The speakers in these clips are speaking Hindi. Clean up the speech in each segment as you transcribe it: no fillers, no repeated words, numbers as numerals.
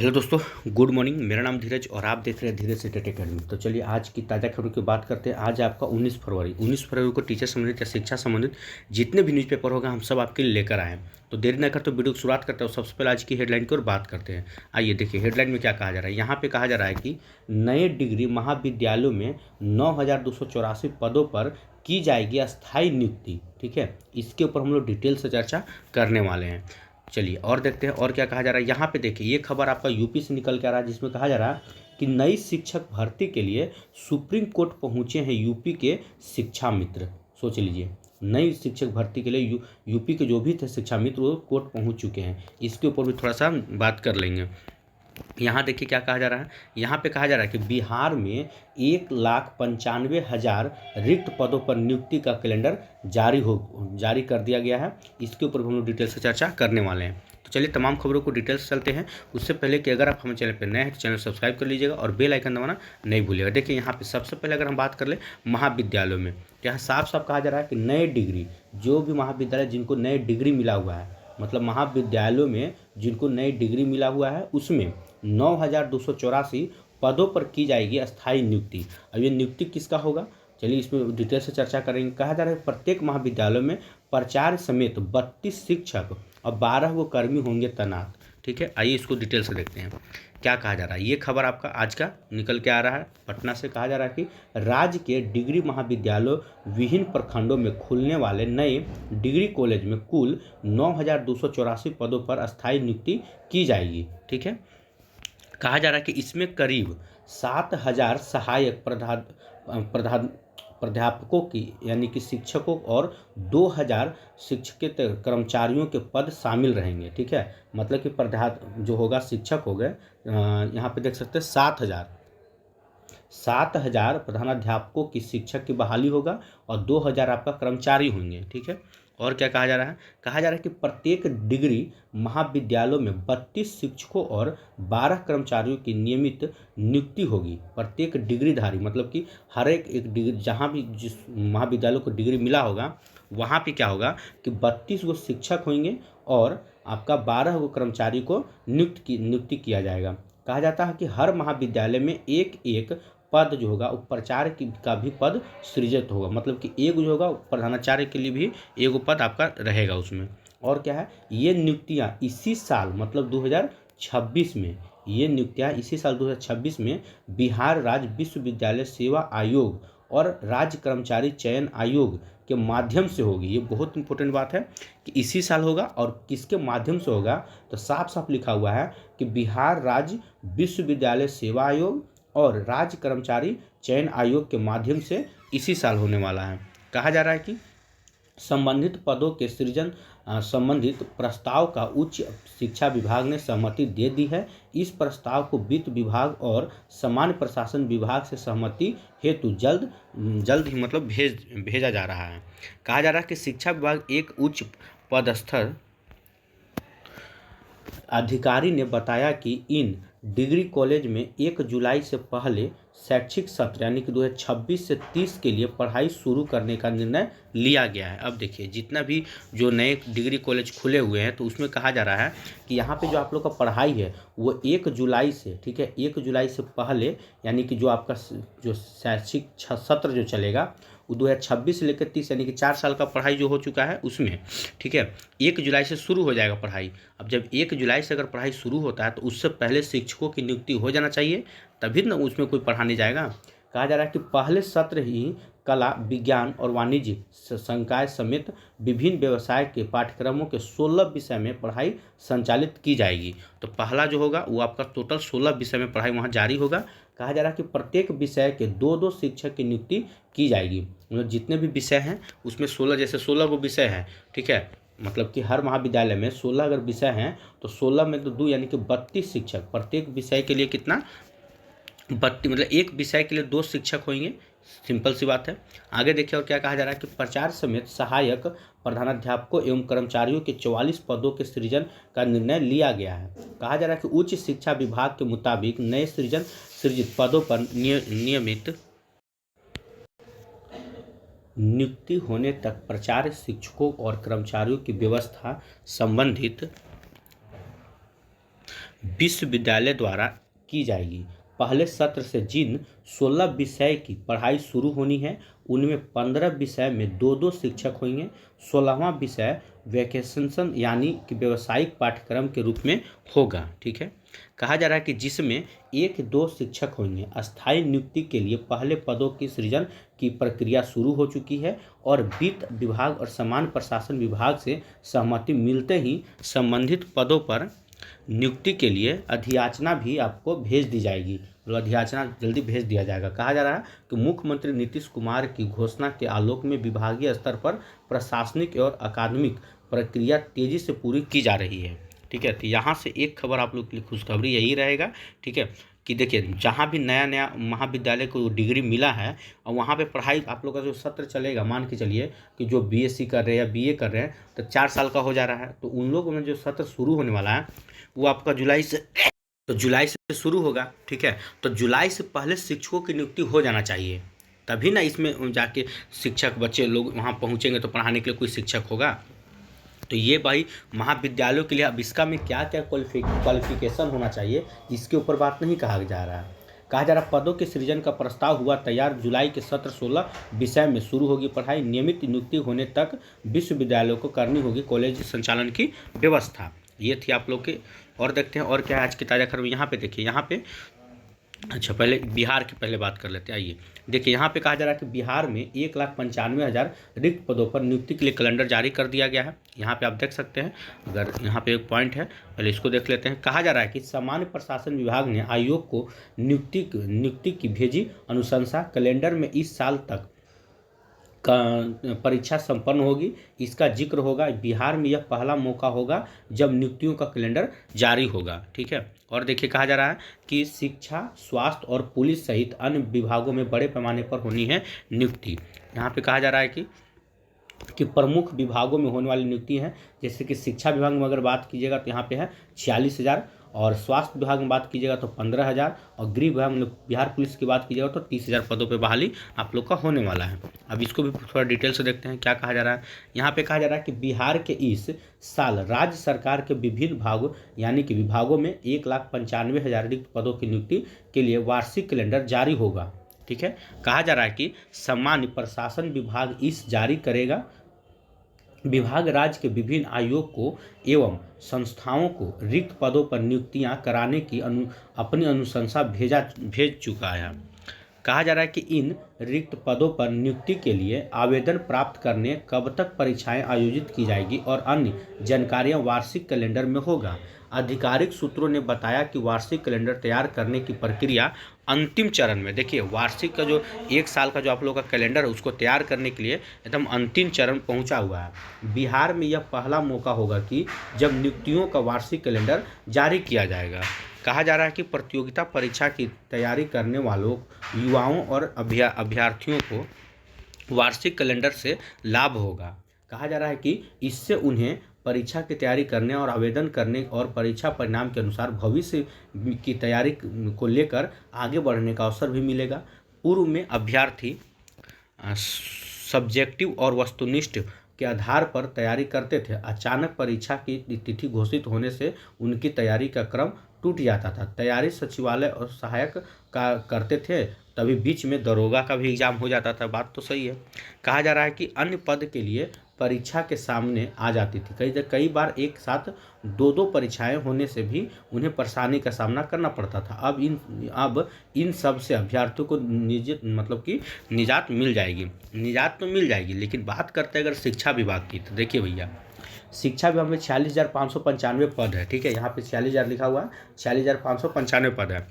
हेलो दोस्तों, गुड मॉर्निंग। मेरा नाम धीरज और आप देख रहे हैं धीरज टेट अकेडमी। तो चलिए आज की ताज़ा खबरों की बात करते हैं। आज आपका 19 फरवरी को टीचर संबंधित या शिक्षा संबंधित जितने भी न्यूज़पेपर होगा हम सब आपके लिए लेकर आए हैं। तो देर न कर तो वीडियो की शुरुआत करते हैं और सबसे पहले आज की हेडलाइन की ओर बात करते हैं। आइए देखिए हेडलाइन में क्या कहा जा रहा है। यहाँ पे कहा जा रहा है कि नए डिग्री महाविद्यालयों में 9,284 पदों पर की जाएगी अस्थायी नियुक्ति। ठीक है, इसके ऊपर हम लोग डिटेल से चर्चा करने वाले हैं। चलिए और देखते हैं और क्या कहा जा रहा है। यहाँ पे देखिए ये खबर आपका यूपी से निकल के आ रहा है, जिसमें कहा जा रहा है कि नई शिक्षक भर्ती के लिए सुप्रीम कोर्ट पहुंचे हैं यूपी के शिक्षा मित्र। सोच लीजिए, नई शिक्षक भर्ती के लिए यूपी के जो भी थे शिक्षा मित्र वो कोर्ट पहुंच चुके हैं। इसके ऊपर भी थोड़ा सा बात कर लेंगे। यहाँ देखिए क्या कहा जा रहा है। यहाँ पे कहा जा रहा है कि बिहार में 1,95,000 रिक्त पदों पर नियुक्ति का कैलेंडर जारी कर दिया गया है। इसके ऊपर हम लोग डिटेल से चर्चा करने वाले हैं। तो चलिए तमाम खबरों को डिटेल से चलते हैं। उससे पहले कि अगर आप हमारे चैनल पर नए हैं तो चैनल सब्सक्राइब कर लीजिएगा और बेल आइकन दबाना नहीं भूलिएगा। देखिए यहाँ पे सबसे पहले अगर हम बात कर ले महाविद्यालयों में, यहाँ साफ साफ कहा जा रहा है कि नए डिग्री, जो भी महाविद्यालय जिनको नए डिग्री मिला हुआ है, मतलब महाविद्यालयों में जिनको नई डिग्री मिला हुआ है उसमें 9,284 पदों पर की जाएगी अस्थायी नियुक्ति। अब ये नियुक्ति किसका होगा, चलिए इसमें डिटेल से चर्चा करेंगे। कहा जा रहा है प्रत्येक महाविद्यालय में प्राचार्य समेत 32 शिक्षक और 12 वो कर्मी होंगे तैनात। ठीक है, आइए इसको डिटेल से देखते हैं क्या कहा जा रहा है। ये खबर आपका आज का निकल के आ रहा है पटना से। कहा जा रहा है कि राज्य के डिग्री महाविद्यालयों विभिन्न प्रखंडों में खुलने वाले नए डिग्री कॉलेज में कुल 9,284 पदों पर अस्थायी नियुक्ति की जाएगी। ठीक है, कहा जा रहा है कि इसमें करीब 7,000 सहायक प्राध्यापकों की यानी कि शिक्षकों और 2,000 शिक्षकेतर कर्मचारियों के पद शामिल रहेंगे। ठीक है, मतलब कि जो होगा शिक्षक हो गए, यहाँ पे देख सकते हैं 7,000 प्रधानाध्यापकों की शिक्षक की बहाली होगा और 2,000 आपका कर्मचारी होंगे। ठीक है, और क्या कहा जा रहा है। कहा जा रहा है कि प्रत्येक डिग्री महाविद्यालयों में 32 शिक्षकों और 12 कर्मचारियों की नियमित नियुक्ति होगी। प्रत्येक डिग्रीधारी मतलब कि हर एक डिग्री, जहाँ भी जिस महाविद्यालय को डिग्री मिला होगा वहाँ पे क्या होगा कि 32 गो शिक्षक होंगे और आपका 12 गो कर्मचारी को नियुक्ति किया जाएगा। कहा जाता है कि हर महाविद्यालय में एक एक पद जो होगा वो प्राचार्य का भी पद सृजित होगा, मतलब कि एक जो होगा प्रधानाचार्य के लिए भी एक पद आपका रहेगा उसमें। और क्या है, ये नियुक्तियां इसी साल मतलब 2026 में, ये नियुक्तियां इसी साल 2026 में बिहार राज्य विश्वविद्यालय सेवा आयोग और राज्य कर्मचारी चयन आयोग के माध्यम से होगी। ये बहुत इंपॉर्टेंट बात है कि इसी साल होगा और किसके माध्यम से होगा, तो साफ साफ लिखा हुआ है कि बिहार राज्य विश्वविद्यालय सेवा आयोग और राज्य कर्मचारी चयन आयोग के माध्यम से इसी साल होने वाला है। कहा जा रहा है कि संबंधित पदों के सृजन संबंधित प्रस्ताव का उच्च शिक्षा विभाग ने सहमति दे दी है। इस प्रस्ताव को वित्त विभाग और सामान्य प्रशासन विभाग से सहमति हेतु जल्द ही मतलब भेजा जा रहा है। कहा जा रहा है कि शिक्षा विभाग एक उच्च पदस्थ अधिकारी ने बताया कि इन डिग्री कॉलेज में 1 जुलाई से पहले शैक्षिक सत्र यानी कि 2026 से 30 के लिए पढ़ाई शुरू करने का निर्णय लिया गया है। अब देखिए जितना भी जो नए डिग्री कॉलेज खुले हुए हैं तो उसमें कहा जा रहा है कि यहाँ पे जो आप लोग का पढ़ाई है वो 1 जुलाई से, ठीक है, 1 जुलाई से पहले यानी कि जो आपका जो शैक्षिक सत्र जो चलेगा वो 2026 से लेकर 30 यानी कि 4 साल का पढ़ाई जो हो चुका है उसमें, ठीक है, 1 जुलाई से शुरू हो जाएगा पढ़ाई। अब जब 1 जुलाई से अगर पढ़ाई शुरू होता है तो उससे पहले शिक्षकों की नियुक्ति हो जाना चाहिए, तभी ना उसमें कोई पढ़ाने जाएगा। कहा जा रहा है कि पहले सत्र ही कला, विज्ञान और वाणिज्य संकाय समेत विभिन्न व्यवसाय के पाठ्यक्रमों के 16 विषय में पढ़ाई संचालित की जाएगी। तो पहला जो होगा वो आपका टोटल 16 विषय में पढ़ाई वहाँ जारी होगा। कहा जा रहा है कि प्रत्येक विषय के 2-2 शिक्षक की नियुक्ति की जाएगी। मतलब जितने भी विषय हैं उसमें 16, जैसे 16 को विषय हैं, ठीक है, मतलब कि हर महाविद्यालय में 16 अगर विषय हैं तो 16 में तो 2 यानी कि 32 शिक्षक, प्रत्येक विषय के लिए कितना 32, मतलब एक विषय के लिए 2 शिक्षक होंगे। सिंपल सी बात है। आगे देखिए और क्या कहा जा रहा है कि प्राचार्य समेत सहायक प्रधानाध्यापकों एवं कर्मचारियों के 44 पदों के सृजन का निर्णय लिया गया है। कहा जा रहा है कि उच्च शिक्षा विभाग के मुताबिक नए सृजित पदों पर नियमित नियुक्ति होने तक प्राचार्य, शिक्षकों और कर्मचारियों की व्यवस्था संबंधित विश्वविद्यालय द्वारा की जाएगी। पहले सत्र से जिन 16 विषय की पढ़ाई शुरू होनी है उनमें 15 विषय में 2-2 शिक्षक होंगे। 16वां विषय वैकेशनल यानी कि व्यावसायिक पाठ्यक्रम के रूप में होगा। ठीक है, कहा जा रहा है कि जिसमें 1-2 शिक्षक होंगे। अस्थायी नियुक्ति के लिए पहले पदों की सृजन की प्रक्रिया शुरू हो चुकी है और वित्त विभाग और सामान्य प्रशासन विभाग से सहमति मिलते ही संबंधित पदों पर नियुक्ति के लिए अधियाचना भी आपको भेज दी जाएगी। अधियाचना जल्दी भेज दिया जाएगा। कहा जा रहा है कि मुख्यमंत्री नीतीश कुमार की घोषणा के आलोक में विभागीय स्तर पर प्रशासनिक और अकादमिक प्रक्रिया तेजी से पूरी की जा रही है। ठीक है, तो यहाँ से एक खबर आप लोग के लिए खुशखबरी यही रहेगा। ठीक है, कि देखिए जहाँ भी नया नया महाविद्यालय को डिग्री मिला है और वहाँ पे पढ़ाई आप लोग का जो सत्र चलेगा, मान के चलिए कि जो बीएससी कर रहे हैं या बीए कर रहे हैं तो 4 साल का हो जा रहा है, तो उन लोगों में जो सत्र शुरू होने वाला है वो आपका जुलाई से शुरू होगा। ठीक है, तो जुलाई से पहले शिक्षकों की नियुक्ति हो जाना चाहिए, तभी ना इसमें जाके शिक्षक बच्चे लोग वहाँ पहुँचेंगे तो पढ़ाने के लिए कोई शिक्षक होगा। तो ये भाई महाविद्यालयों के लिए अब इसका में क्या क्या क्वालिफिकेशन होना चाहिए इसके ऊपर बात नहीं कहा जा रहा है। कहा जा रहा पदों के सृजन का प्रस्ताव हुआ तैयार। जुलाई के सत्र 16 विषय में शुरू होगी पढ़ाई। नियमित नियुक्ति होने तक विश्वविद्यालयों को करनी होगी कॉलेज संचालन की व्यवस्था। ये थी आप लोग के। और देखते हैं और क्या है आज की ताज़ा खबर। यहाँ पे देखिए, यहाँ पे अच्छा पहले बिहार की पहले बात कर लेते हैं। आइए देखिए, यहाँ पे कहा जा रहा है कि बिहार में 1,95,000 रिक्त पदों पर नियुक्ति के लिए कैलेंडर जारी कर दिया गया है। यहाँ पे आप देख सकते हैं। अगर यहाँ पे एक पॉइंट है, पहले इसको देख लेते हैं। कहा जा रहा है कि सामान्य प्रशासन विभाग ने आयोग को नियुक्ति की भेजी अनुशंसा। कैलेंडर में इस साल तक परीक्षा संपन्न होगी, इसका जिक्र होगा। बिहार में यह पहला मौका होगा जब नियुक्तियों का कैलेंडर जारी होगा। ठीक है, और देखिए कहा जा रहा है कि शिक्षा, स्वास्थ्य और पुलिस सहित अन्य विभागों में बड़े पैमाने पर होनी है नियुक्ति। यहाँ पे कहा जा रहा है कि प्रमुख विभागों में होने वाली नियुक्ति है, जैसे कि शिक्षा विभाग में अगर बात कीजिएगा तो यहाँ पे है 46,000, और स्वास्थ्य विभाग में बात कीजिएगा तो 15,000, और गृह विभाग में बिहार पुलिस की बात कीजिएगा तो 30,000 पदों पे बहाली आप लोग का होने वाला है। अब इसको भी थोड़ा डिटेल से देखते हैं क्या कहा जा रहा है। यहाँ पे कहा जा रहा है कि बिहार के इस साल राज्य सरकार के विभिन्न भागों यानी कि विभागों में 1,95,000 रिक्त पदों की नियुक्ति के लिए वार्षिक कैलेंडर जारी होगा। ठीक है, कहा जा रहा है कि सामान्य प्रशासन विभाग इस जारी करेगा। विभाग राज्य के विभिन्न आयोग को एवं संस्थाओं को रिक्त पदों पर नियुक्तियां कराने की अपनी अनुशंसा भेज चुका है। कहा जा रहा है कि इन रिक्त पदों पर नियुक्ति के लिए आवेदन प्राप्त करने कब तक परीक्षाएं आयोजित की जाएगी और अन्य जानकारियां वार्षिक कैलेंडर में होगा। आधिकारिक सूत्रों ने बताया कि वार्षिक कैलेंडर तैयार करने की प्रक्रिया अंतिम चरण में, देखिए वार्षिक का जो 1 साल का जो आप लोग का कैलेंडर है उसको तैयार करने के लिए एकदम अंतिम चरण पहुंचा हुआ है। बिहार में यह पहला मौका होगा कि जब नियुक्तियों का वार्षिक कैलेंडर जारी किया जाएगा। कहा जा रहा है कि प्रतियोगिता परीक्षा की तैयारी करने वालों युवाओं और अभ्यर्थियों को वार्षिक कैलेंडर से लाभ होगा। कहा जा रहा है कि इससे उन्हें परीक्षा की तैयारी करने और आवेदन करने और परीक्षा परिणाम के अनुसार भविष्य की तैयारी को लेकर आगे बढ़ने का अवसर भी मिलेगा। पूर्व में अभ्यर्थी सब्जेक्टिव और वस्तुनिष्ठ के आधार पर तैयारी करते थे। अचानक परीक्षा की तिथि घोषित होने से उनकी तैयारी का क्रम टूट जाता था। तैयारी सचिवालय और सहायक का करते थे, तभी बीच में दरोगा का भी एग्जाम हो जाता था। बात तो सही है। कहा जा रहा है कि अन्य पद के लिए परीक्षा के सामने आ जाती थी। कई बार एक साथ 2-2 परीक्षाएं होने से भी उन्हें परेशानी का सामना करना पड़ता था। अब इन सब से अभ्यर्थियों को निजात मिल जाएगी। निजात तो मिल जाएगी, लेकिन बात करते हैं अगर शिक्षा विभाग की, तो देखिए भैया शिक्षा विभाग में 46,595 पद है। ठीक है, यहाँ पे 46,000 लिखा हुआ है, 46,595 पद है।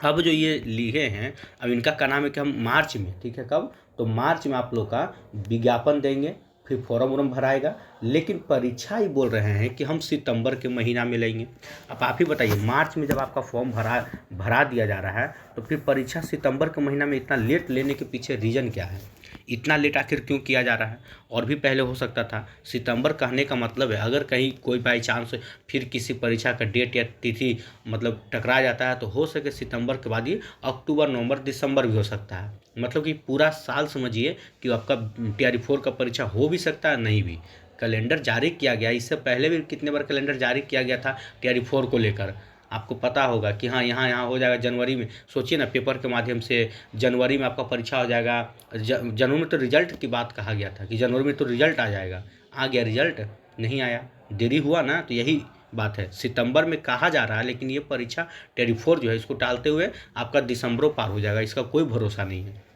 अब जो ये लिखे हैं, अब इनका क्या नाम है कि हम मार्च में, ठीक है कब, तो मार्च में आप लोग का विज्ञापन देंगे, फिर फॉर्म वॉर्म भराएगा, लेकिन परीक्षा ही बोल रहे हैं कि हम सितंबर के महीना में लेंगे। अब आप ही बताइए, मार्च में जब आपका फॉर्म भरा दिया जा रहा है तो फिर परीक्षा सितंबर के महीना में इतना लेट लेने के पीछे रीज़न क्या है? इतना लेट आखिर क्यों किया जा रहा है? और भी पहले हो सकता था। सितंबर कहने का मतलब है अगर कहीं कोई बाई चांस फिर किसी परीक्षा का डेट या तिथि टकरा जाता है तो हो सके सितंबर के बाद ही अक्टूबर, नवंबर, दिसंबर भी हो सकता है। मतलब कि पूरा साल समझिए कि आपका TRE 4 का परीक्षा हो भी सकता है, नहीं भी। कैलेंडर जारी किया गया, इससे पहले भी कितने बार कैलेंडर जारी किया गया था टीआरई 4 को लेकर, आपको पता होगा कि हाँ यहाँ हो जाएगा जनवरी में। सोचिए ना, पेपर के माध्यम से जनवरी में आपका परीक्षा हो जाएगा। जनवरी में तो रिजल्ट की बात कहा गया था कि जनवरी में तो रिजल्ट आ जाएगा, आ गया रिजल्ट, नहीं आया, देरी हुआ ना। तो यही बात है, सितंबर में कहा जा रहा है, लेकिन ये परीक्षा टीआरई 4 जो है इसको टालते हुए आपका दिसंबरों पार हो जाएगा, इसका कोई भरोसा नहीं है।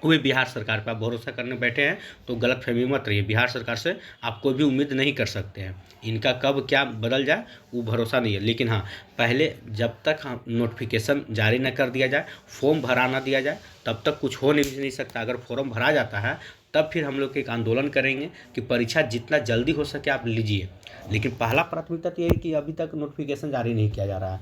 वो भी बिहार सरकार पर आप भरोसा करने बैठे हैं तो गलतफहमी मत रहिए, बिहार सरकार से आप कोई भी उम्मीद नहीं कर सकते हैं, इनका कब क्या बदल जाए वो भरोसा नहीं है। लेकिन हाँ, पहले जब तक हम नोटिफिकेशन जारी न कर दिया जाए, फॉर्म भरा ना दिया जाए, तब तक कुछ हो नहीं सकता। अगर फॉर्म भरा जाता है तब फिर हम लोग एक आंदोलन करेंगे कि परीक्षा जितना जल्दी हो सके आप लीजिए। लेकिन पहला प्राथमिकता तो ये है कि अभी तक नोटिफिकेशन जारी नहीं किया जा रहा है,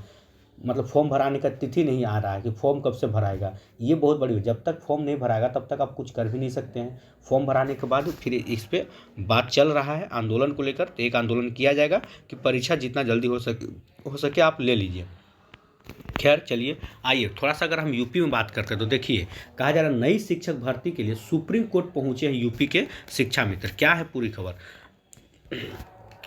मतलब फॉर्म भराने का तिथि नहीं आ रहा है कि फॉर्म कब से भराएगा, ये बहुत बड़ी। जब तक फॉर्म नहीं भराएगा तब तक आप कुछ कर भी नहीं सकते हैं। फॉर्म भराने के बाद फिर इस पर बात चल रहा है आंदोलन को लेकर, तो एक आंदोलन किया जाएगा कि परीक्षा जितना जल्दी हो सके आप ले लीजिए। खैर चलिए, आइए थोड़ा सा अगर हम यूपी में बात करते हैं तो देखिए, कहा जा रहा है नई शिक्षक भर्ती के लिए सुप्रीम कोर्ट पहुंचे हैं यूपी के शिक्षा मित्र। क्या है पूरी खबर?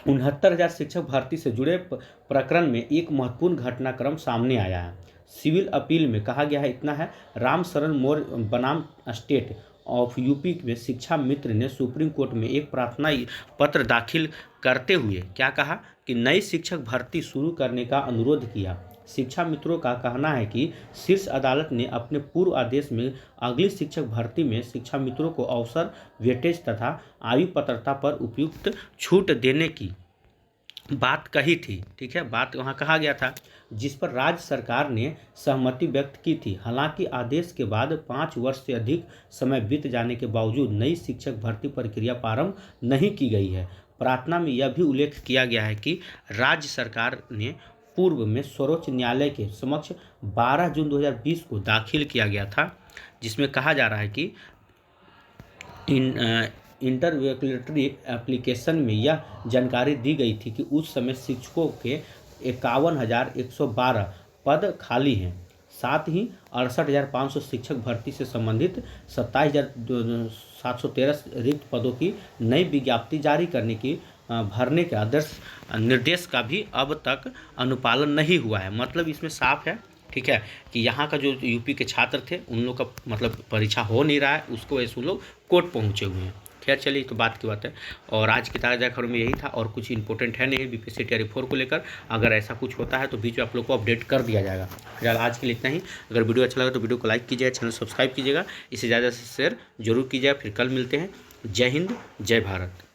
69,000 शिक्षक भर्ती से जुड़े प्रकरण में एक महत्वपूर्ण घटनाक्रम सामने आया है। सिविल अपील में कहा गया है इतना है, राम शरण मौर्य बनाम स्टेट ऑफ यूपी में शिक्षा मित्र ने सुप्रीम कोर्ट में एक प्रार्थना पत्र दाखिल करते हुए क्या कहा कि नई शिक्षक भर्ती शुरू करने का अनुरोध किया। शिक्षा मित्रों का कहना है कि शीर्ष अदालत ने अपने पूर्व आदेश में अगली शिक्षक भर्ती में शिक्षा मित्रों को अवसर, वेटेज तथा आयु पात्रता पर उपयुक्त छूट देने की बात कही थी। ठीक है, बात वहाँ कहा गया था, जिस पर राज्य सरकार ने सहमति व्यक्त की थी। हालांकि आदेश के बाद 5 वर्ष से अधिक समय बीत जाने के बावजूद नई शिक्षक भर्ती प्रक्रिया प्रारंभ नहीं की गई है। प्रार्थना में यह भी उल्लेख किया गया है कि राज्य सरकार ने पूर्व में सर्वोच्च न्यायालय के समक्ष 12 जून 2020 को दाखिल किया गया था, जिसमें कहा जा रहा है कि इंटरव्यूलेटरी एप्लीकेशन में यह जानकारी दी गई थी कि उस समय शिक्षकों के 51,112 पद खाली हैं। साथ ही 68,500 शिक्षक भर्ती से संबंधित 27,713 रिक्त पदों की नई विज्ञप्ति जारी करने की भरने के आदर्श निर्देश का भी अब तक अनुपालन नहीं हुआ है। मतलब इसमें साफ है, ठीक है, कि यहाँ का जो यूपी के छात्र थे उन लोग का मतलब परीक्षा हो नहीं रहा है, उसको वजह से उन लोग कोर्ट पहुँचे हुए हैं। खैर चलिए, तो बात की बात है, और आज की ताज़ा खबर में यही था, और कुछ इंपॉर्टेंट है नहीं बीपीएससी टीआरई 4 को लेकर। अगर ऐसा कुछ होता है तो बीच में आप लोग को अपडेट कर दिया जाएगा। फिलहाल आज के लिए इतना ही। अगर वीडियो अच्छा लगा तो वीडियो को लाइक कीजिएगा, चैनल सब्सक्राइब कीजिएगा, इसे ज़्यादा से शेयर जरूर कीजिएगा। फिर कल मिलते हैं। जय हिंद, जय भारत।